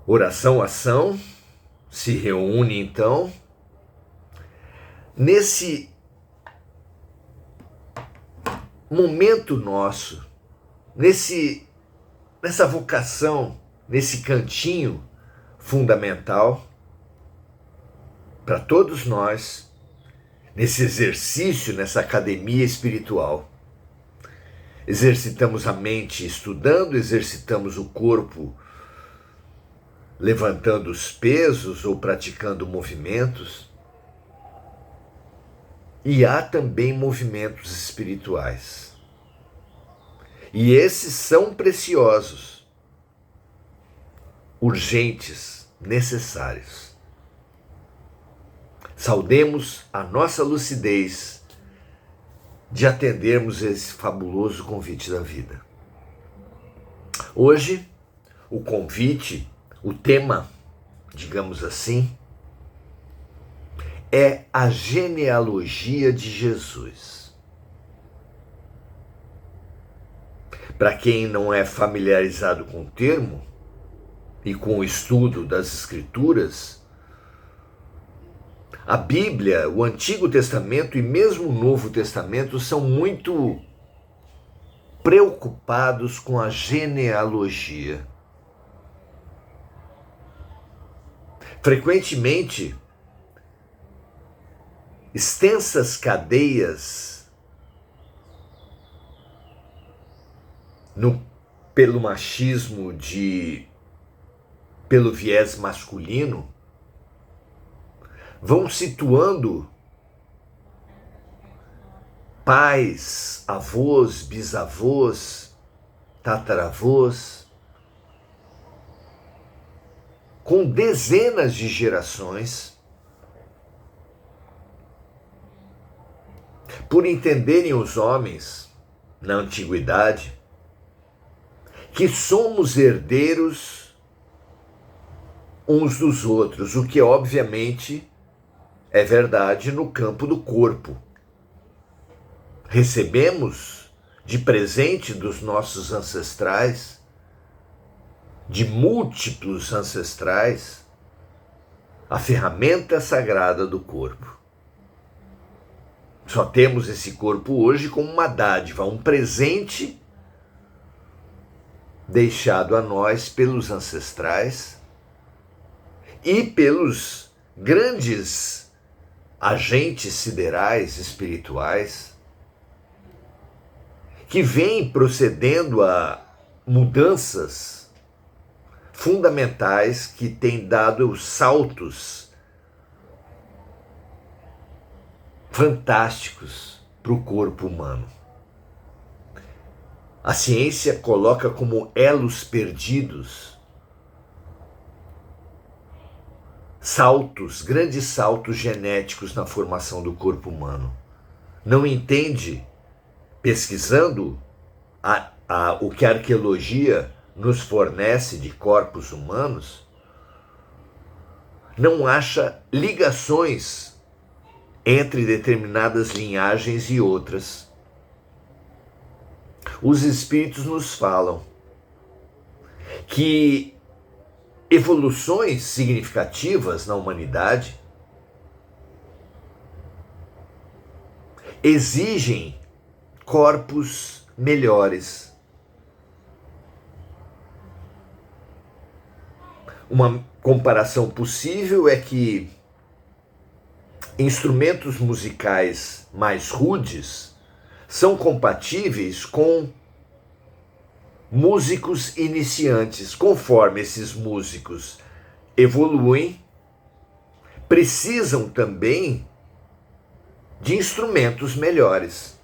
Oração, ação, se reúne então. Nesse momento nosso, nessa vocação, nesse cantinho fundamental para todos nós, nesse exercício, nessa academia espiritual. Exercitamos a mente estudando, exercitamos o corpo levantando os pesos ou praticando movimentos. E há também movimentos espirituais. E esses são preciosos, urgentes, necessários. Saudemos a nossa lucidez de atendermos esse fabuloso convite da vida. Hoje, o convite, o tema, digamos assim, é a genealogia de Jesus. Para quem não é familiarizado com o termo e com o estudo das Escrituras, a Bíblia, o Antigo Testamento e mesmo o Novo Testamento são muito preocupados com a genealogia. Frequentemente, extensas cadeias pelo machismo, pelo viés masculino, vão situando pais, avós, bisavós, tataravós, com dezenas de gerações, por entenderem os homens, na antiguidade, que somos herdeiros uns dos outros, o que obviamente é verdade no campo do corpo. Recebemos de presente dos nossos ancestrais, de múltiplos ancestrais, a ferramenta sagrada do corpo. Só temos esse corpo hoje como uma dádiva, um presente deixado a nós pelos ancestrais e pelos grandes agentes siderais, espirituais, que vêm procedendo a mudanças fundamentais que têm dado os saltos fantásticos para o corpo humano. A ciência coloca como elos perdidos saltos, grandes saltos genéticos na formação do corpo humano. Não entende, pesquisando o que a arqueologia nos fornece de corpos humanos, não acha ligações entre determinadas linhagens e outras. Os espíritos nos falam que evoluções significativas na humanidade exigem corpos melhores. Uma comparação possível é que instrumentos musicais mais rudes são compatíveis com músicos iniciantes. Conforme esses músicos evoluem, precisam também de instrumentos melhores.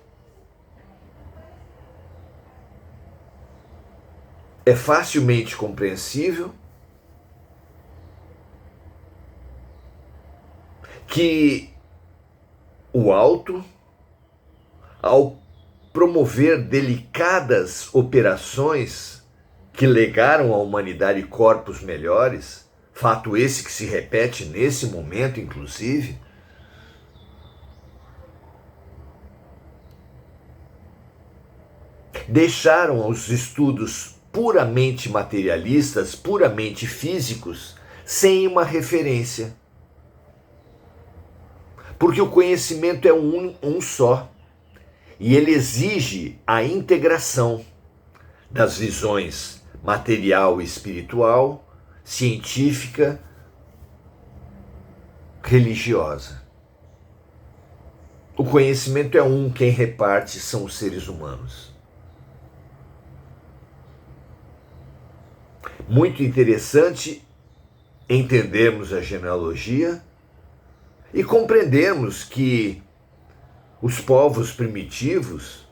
É facilmente compreensível que o alto, ao promover delicadas operações que legaram à humanidade corpos melhores, fato esse que se repete nesse momento, inclusive, deixaram os estudos puramente materialistas, puramente físicos, sem uma referência. Porque o conhecimento é um só. E ele exige a integração das visões material e espiritual, científica, religiosa. O conhecimento é um, quem reparte são os seres humanos. Muito interessante entendermos a genealogia e compreendermos que os povos primitivos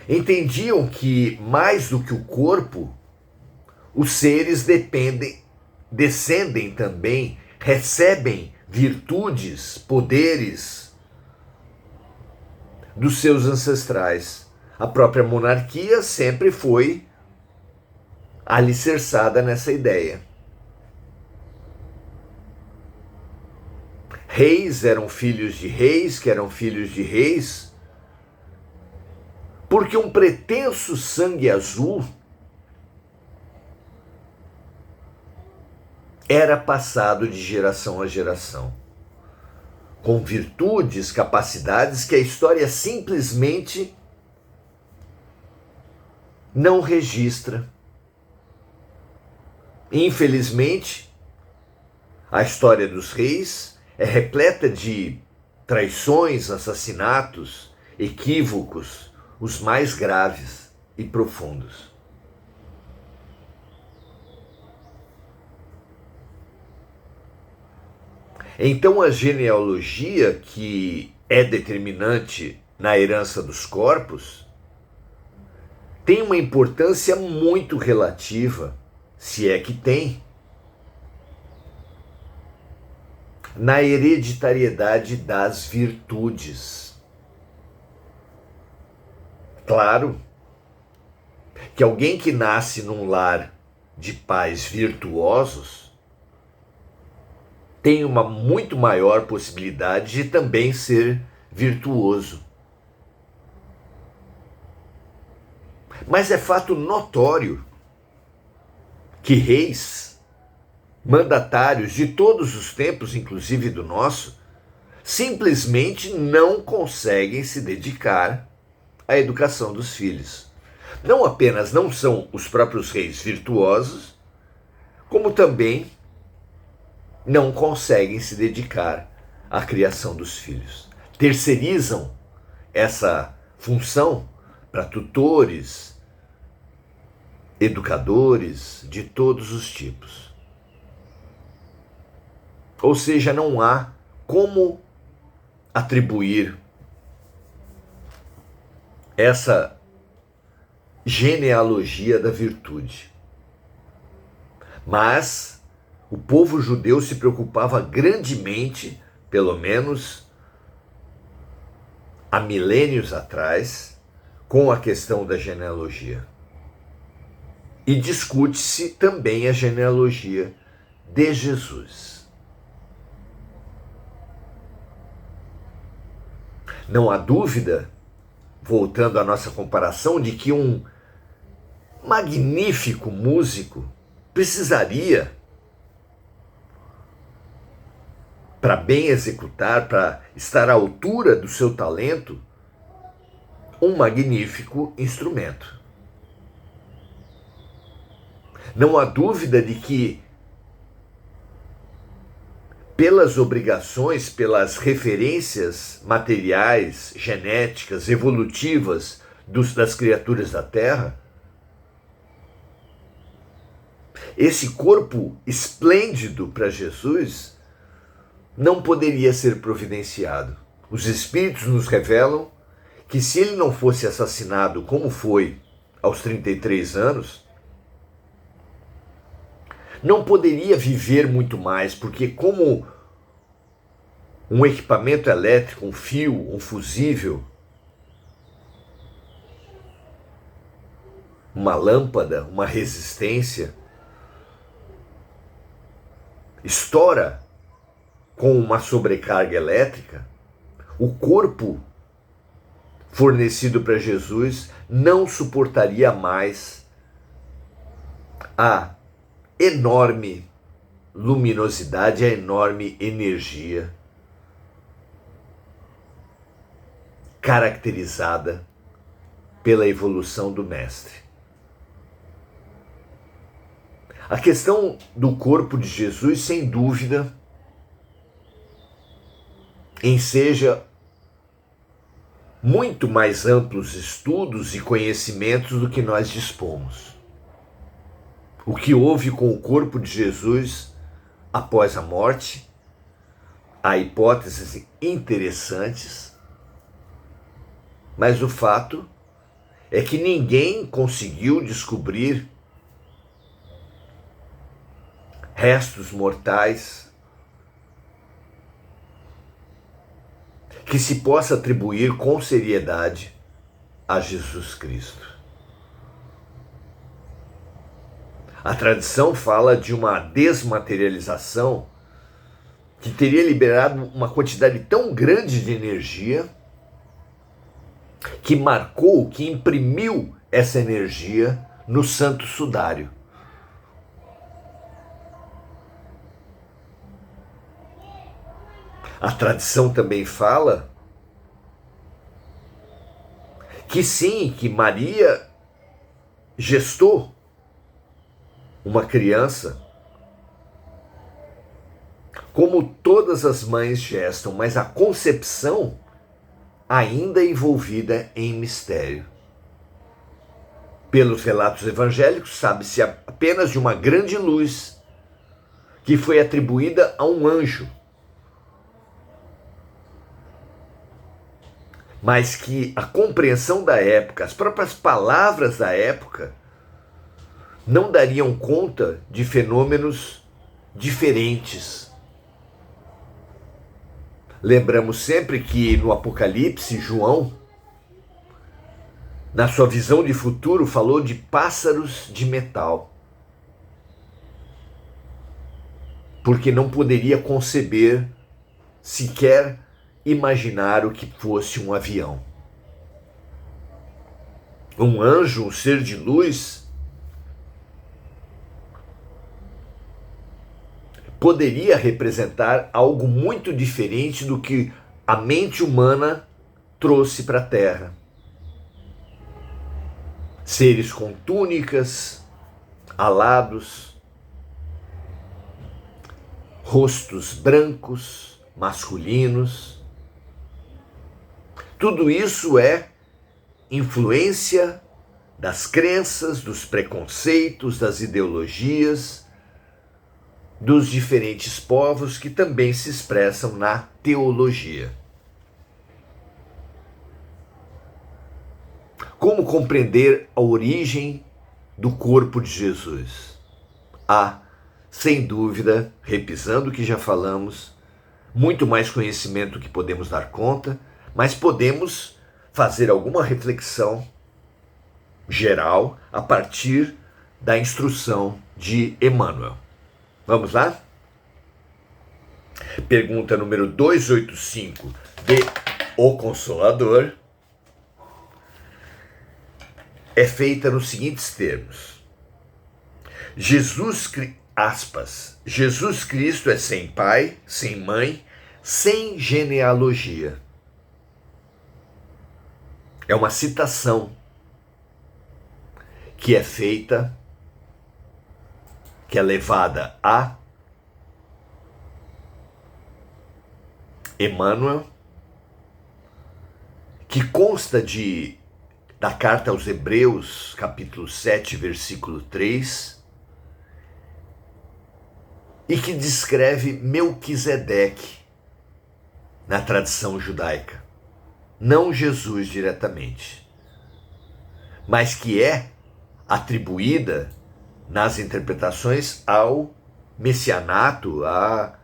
entendiam que, mais do que o corpo, os seres descendem também, recebem virtudes, poderes dos seus ancestrais. A própria monarquia sempre foi alicerçada nessa ideia. Reis eram filhos de reis, que eram filhos de reis, porque um pretenso sangue azul era passado de geração a geração, com virtudes, capacidades que a história simplesmente não registra. Infelizmente, a história dos reis é repleta de traições, assassinatos, equívocos, os mais graves e profundos. Então a genealogia, que é determinante na herança dos corpos, tem uma importância muito relativa, se é que tem, na hereditariedade das virtudes. Claro que alguém que nasce num lar de pais virtuosos tem uma muito maior possibilidade de também ser virtuoso. Mas é fato notório que reis, mandatários de todos os tempos, inclusive do nosso, simplesmente não conseguem se dedicar à educação dos filhos. Não apenas não são os próprios reis virtuosos, como também não conseguem se dedicar à criação dos filhos. Terceirizam essa função para tutores, educadores de todos os tipos. Ou seja, não há como atribuir essa genealogia da virtude. Mas o povo judeu se preocupava grandemente, pelo menos há milênios atrás, com a questão da genealogia. E discute-se também a genealogia de Jesus. Não há dúvida, voltando à nossa comparação, de que um magnífico músico precisaria, para bem executar, para estar à altura do seu talento, um magnífico instrumento. Não há dúvida de que, pelas obrigações, pelas referências materiais, genéticas, evolutivas das criaturas da Terra, esse corpo esplêndido para Jesus não poderia ser providenciado. Os Espíritos nos revelam que, se ele não fosse assassinado como foi aos 33 anos, não poderia viver muito mais, porque como um equipamento elétrico, um fio, um fusível, uma lâmpada, uma resistência, estoura com uma sobrecarga elétrica, o corpo fornecido para Jesus não suportaria mais a enorme luminosidade, a enorme energia caracterizada pela evolução do Mestre. A questão do corpo de Jesus, sem dúvida, enseja muito mais amplos estudos e conhecimentos do que nós dispomos. O que houve com o corpo de Jesus após a morte, há hipóteses interessantes, mas o fato é que ninguém conseguiu descobrir restos mortais que se possa atribuir com seriedade a Jesus Cristo. A tradição fala de uma desmaterialização que teria liberado uma quantidade tão grande de energia que marcou, que imprimiu essa energia no Santo Sudário. A tradição também fala que sim, que Maria gestou uma criança como todas as mães gestam, mas a concepção ainda envolvida em mistério. Pelos relatos evangélicos, sabe-se apenas de uma grande luz que foi atribuída a um anjo, mas que a compreensão da época, as próprias palavras da época, não dariam conta de fenômenos diferentes. Lembramos sempre que no Apocalipse, João, na sua visão de futuro, falou de pássaros de metal, porque não poderia conceber, sequer imaginar o que fosse um avião. Um anjo, um ser de luz, poderia representar algo muito diferente do que a mente humana trouxe para a Terra. Seres com túnicas, alados, rostos brancos, masculinos. Tudo isso é influência das crenças, dos preconceitos, das ideologias, dos diferentes povos que também se expressam na teologia. Como compreender a origem do corpo de Jesus? Há, sem dúvida, repisando o que já falamos, muito mais conhecimento que podemos dar conta, mas podemos fazer alguma reflexão geral a partir da instrução de Emmanuel. Vamos lá? Pergunta número 285 de O Consolador é feita nos seguintes termos. Jesus Cristo é sem pai, sem mãe, sem genealogia. É uma citação que é feita, que é levada a Emmanuel, que consta da carta aos Hebreus, capítulo 7, versículo 3, e que descreve Melquisedeque na tradição judaica. Não Jesus diretamente, mas que é atribuída nas interpretações ao messianato, à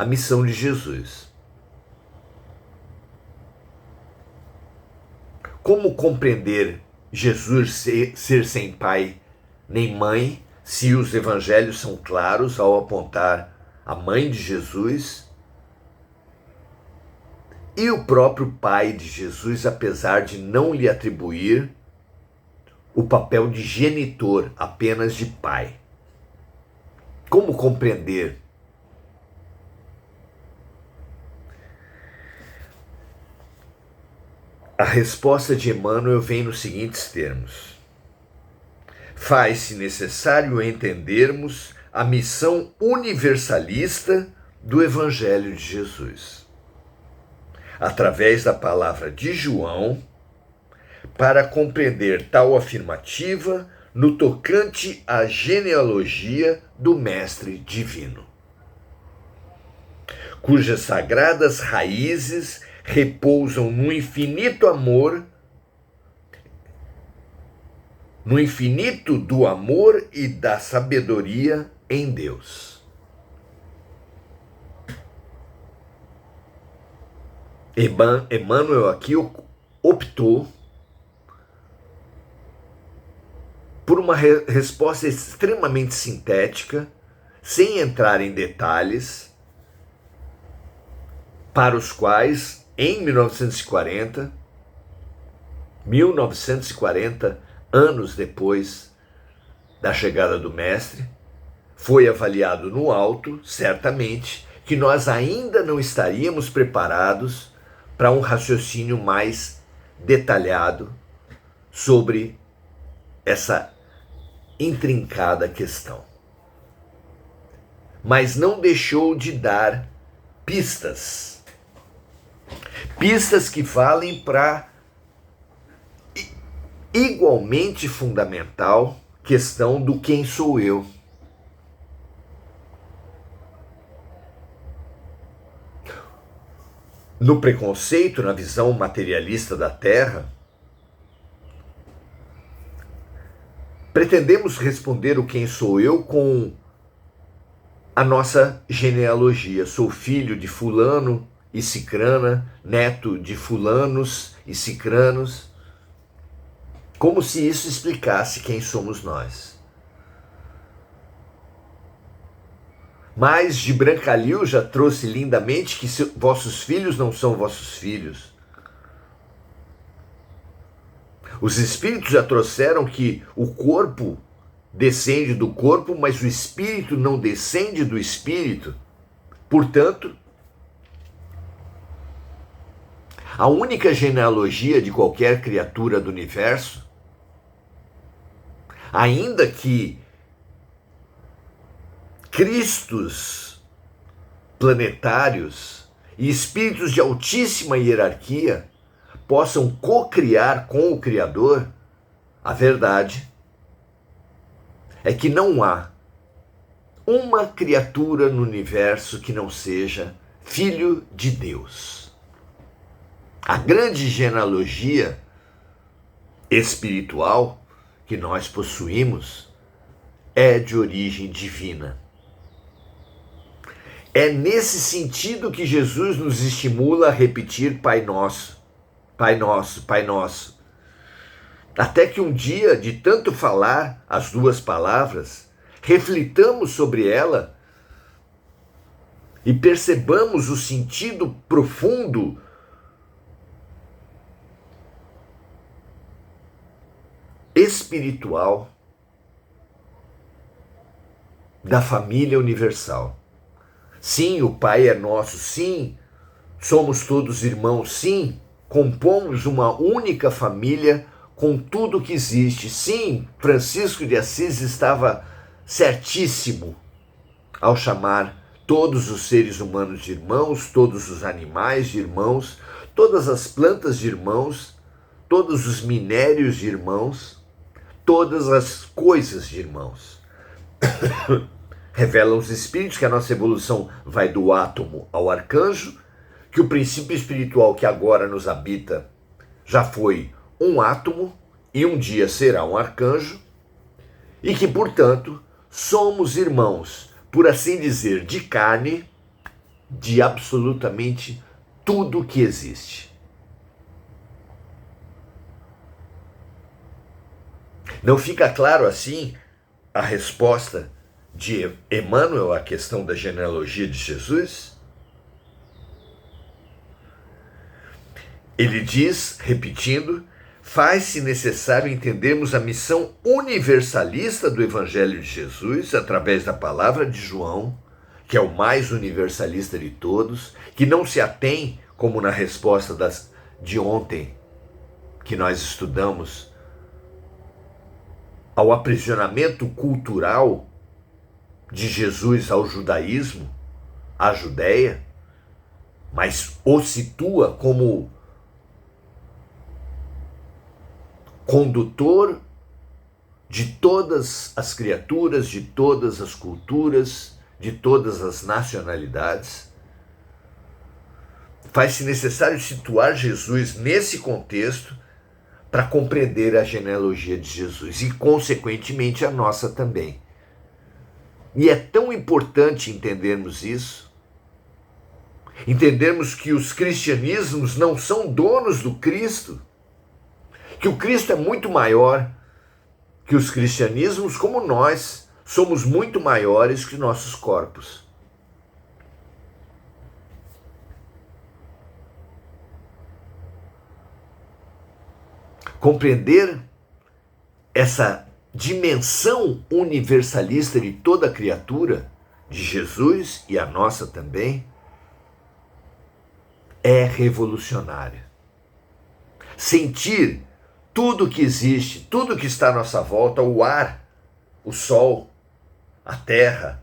missão de Jesus. Como compreender Jesus ser sem pai nem mãe, se os evangelhos são claros ao apontar a mãe de Jesus e o próprio pai de Jesus, apesar de não lhe atribuir o papel de genitor, apenas de pai. Como compreender? A resposta de Emmanuel vem nos seguintes termos: faz-se necessário entendermos a missão universalista do Evangelho de Jesus, através da palavra de João, para compreender tal afirmativa no tocante à genealogia do Mestre Divino, cujas sagradas raízes repousam no infinito amor, no infinito do amor e da sabedoria em Deus. Emmanuel aqui optou por uma resposta extremamente sintética, sem entrar em detalhes, para os quais, em 1940, anos depois da chegada do Mestre, foi avaliado no alto, certamente, que nós ainda não estaríamos preparados para um raciocínio mais detalhado sobre essa intrincada questão. Mas não deixou de dar pistas que valem para igualmente fundamental questão do quem sou eu. No preconceito, na visão materialista da Terra, pretendemos responder o quem sou eu com a nossa genealogia. Sou filho de fulano e cicrana, neto de fulanos e cicranos, como se isso explicasse quem somos nós. Mas Gibran Khalil já trouxe lindamente que vossos filhos não são vossos filhos. Os espíritos já trouxeram que o corpo descende do corpo, mas o espírito não descende do espírito. Portanto, a única genealogia de qualquer criatura do universo, ainda que Cristos planetários e espíritos de altíssima hierarquia possam co-criar com o Criador, a verdade é que não há uma criatura no universo que não seja filho de Deus. A grande genealogia espiritual que nós possuímos é de origem divina. É nesse sentido que Jesus nos estimula a repetir Pai Nosso, Pai Nosso, Pai Nosso. Até que um dia, de tanto falar as duas palavras, reflitamos sobre ela e percebamos o sentido profundo espiritual da família universal. Sim, o Pai é nosso, sim, somos todos irmãos, sim, compomos uma única família com tudo que existe. Sim, Francisco de Assis estava certíssimo ao chamar todos os seres humanos de irmãos, todos os animais de irmãos, todas as plantas de irmãos, todos os minérios de irmãos, todas as coisas de irmãos. Revelam os espíritos que a nossa evolução vai do átomo ao arcanjo, que o princípio espiritual que agora nos habita já foi um átomo e um dia será um arcanjo, e que, portanto, somos irmãos, por assim dizer, de carne, de absolutamente tudo que existe. Não fica claro assim a resposta de Emmanuel à questão da genealogia de Jesus? Ele diz, repetindo, faz-se necessário entendermos a missão universalista do Evangelho de Jesus através da palavra de João, que é o mais universalista de todos, que não se atém, como na resposta de ontem, que nós estudamos, ao aprisionamento cultural de Jesus ao judaísmo, à Judéia, mas o situa como condutor de todas as criaturas, de todas as culturas, de todas as nacionalidades. Faz-se necessário situar Jesus nesse contexto para compreender a genealogia de Jesus e, consequentemente, a nossa também. E é tão importante entendermos isso, entendermos que os cristianismos não são donos do Cristo, que o Cristo é muito maior que os cristianismos, como nós somos muito maiores que nossos corpos. Compreender essa dimensão universalista de toda a criatura, de Jesus e a nossa também, é revolucionário. Sentir tudo que existe, tudo que está à nossa volta, o ar, o sol, a terra,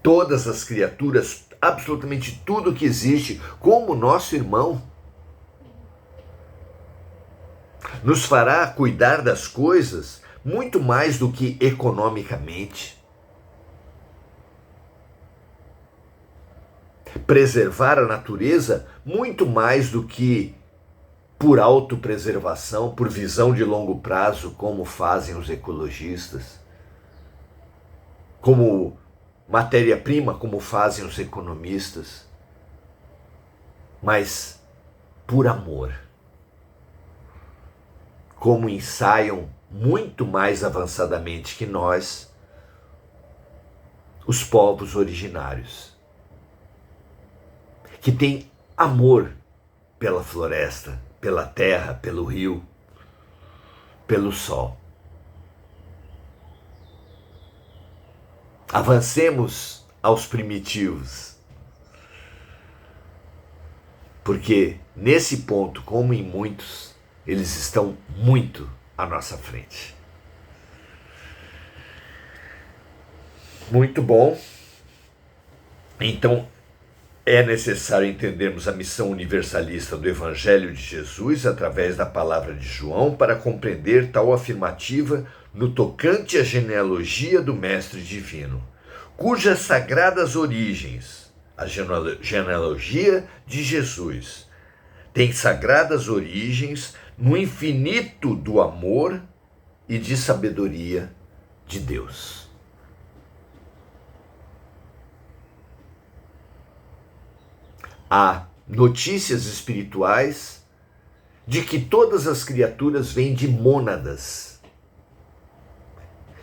todas as criaturas, absolutamente tudo que existe, como nosso irmão, nos fará cuidar das coisas muito mais do que economicamente. Preservar a natureza muito mais do que por autopreservação, por visão de longo prazo, como fazem os ecologistas, como matéria-prima, como fazem os economistas, mas por amor, como ensaiam muito mais avançadamente que nós os povos originários, que têm amor pela floresta, pela terra, pelo rio, pelo sol. Avancemos aos primitivos, porque nesse ponto, como em muitos, eles estão muito à nossa frente. Muito bom. Então, é necessário entendermos a missão universalista do Evangelho de Jesus através da palavra de João para compreender tal afirmativa no tocante à genealogia do Mestre Divino, cujas sagradas origens, a genealogia de Jesus, tem sagradas origens no infinito do amor e de sabedoria de Deus. Há notícias espirituais de que todas as criaturas vêm de mônadas,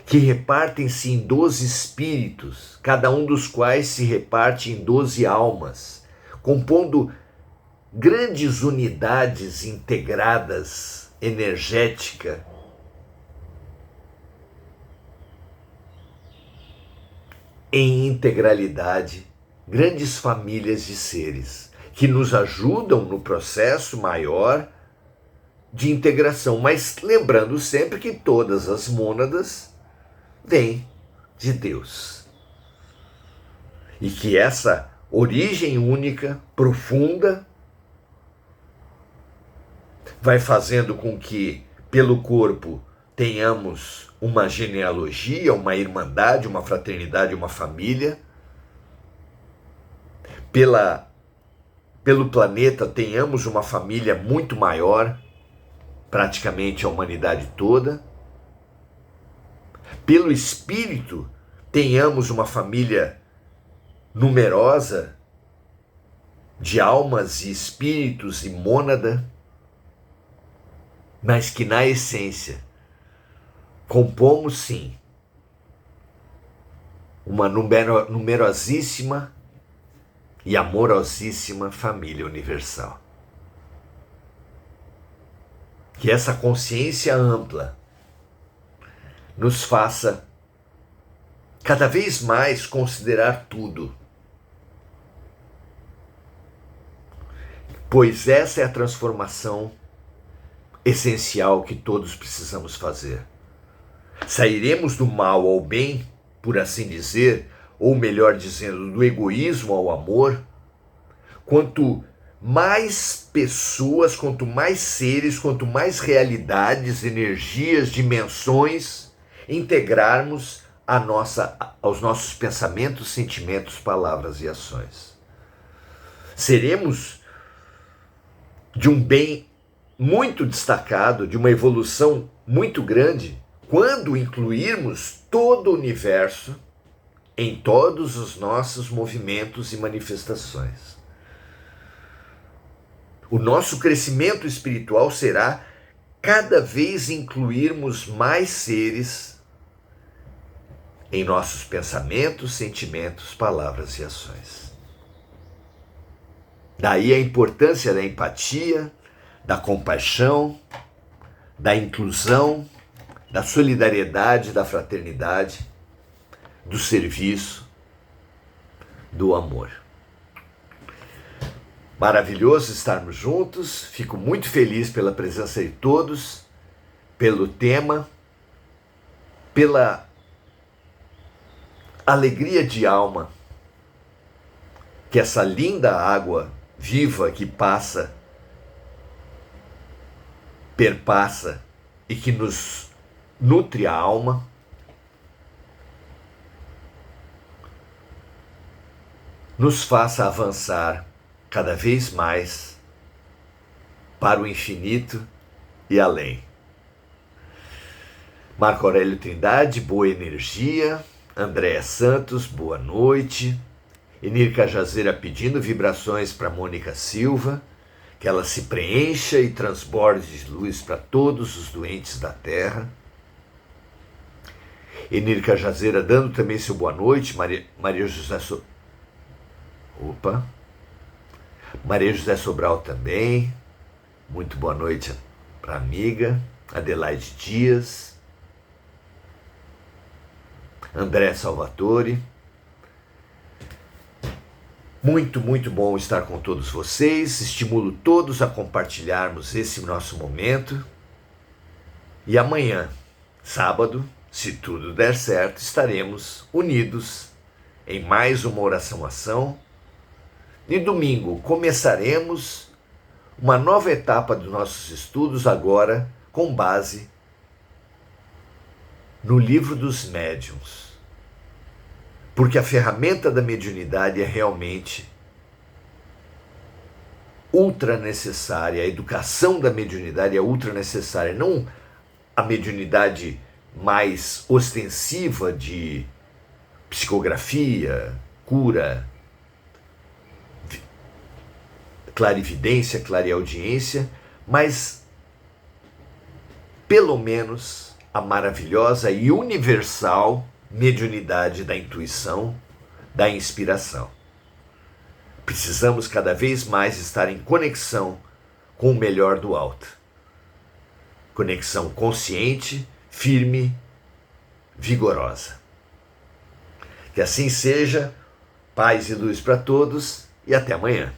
que repartem-se em 12 espíritos, cada um dos quais se reparte em 12 almas, compondo grandes unidades integradas, energética, em integralidade, grandes famílias de seres que nos ajudam no processo maior de integração, mas lembrando sempre que todas as mônadas vêm de Deus. E que essa origem única, profunda, vai fazendo com que, pelo corpo, tenhamos uma genealogia, uma irmandade, uma fraternidade, uma família. Pelo planeta, tenhamos uma família muito maior, praticamente a humanidade toda. Pelo espírito, tenhamos uma família numerosa de almas e espíritos e mônada, mas que na essência compomos sim uma numerosíssima e amorosíssima família universal. Que essa consciência ampla nos faça cada vez mais considerar tudo. Pois essa é a transformação essencial que todos precisamos fazer. Sairemos do mal ao bem, por assim dizer, ou melhor dizendo, do egoísmo ao amor, quanto mais pessoas, quanto mais seres, quanto mais realidades, energias, dimensões integrarmos aos nossos pensamentos, sentimentos, palavras e ações. Seremos de um bem muito destacado, de uma evolução muito grande, quando incluirmos todo o universo em todos os nossos movimentos e manifestações. O nosso crescimento espiritual será cada vez incluirmos mais seres em nossos pensamentos, sentimentos, palavras e ações. Daí a importância da empatia, da compaixão, da inclusão, da solidariedade, da fraternidade, do serviço, do amor. Maravilhoso estarmos juntos, fico muito feliz pela presença de todos, pelo tema, pela alegria de alma que essa linda água viva que passa, perpassa e que nos nutre a alma, nos faça avançar cada vez mais para o infinito e além. Marco Aurélio Trindade, boa energia. Andréa Santos, boa noite. Enir Cajazeira pedindo vibrações para Mônica Silva, que ela se preencha e transborde de luz para todos os doentes da Terra. Enir Cajazeira dando também seu boa noite. Maria José Sobral também, muito boa noite para a amiga. Adelaide Dias, André Salvatore, muito bom estar com todos vocês. Estimulo todos a compartilharmos esse nosso momento, e amanhã, sábado, se tudo der certo, estaremos unidos em mais uma oração-ação. E domingo começaremos uma nova etapa dos nossos estudos, agora com base no Livro dos Médiuns. Porque a ferramenta da mediunidade é realmente ultra necessária, a educação da mediunidade é ultra necessária, não a mediunidade mais ostensiva de psicografia, cura, clarividência, clareaudiência, mas pelo menos a maravilhosa e universal mediunidade da intuição, da inspiração. Precisamos cada vez mais estar em conexão com o melhor do alto. Conexão consciente, firme, vigorosa. Que assim seja, paz e luz para todos e até amanhã.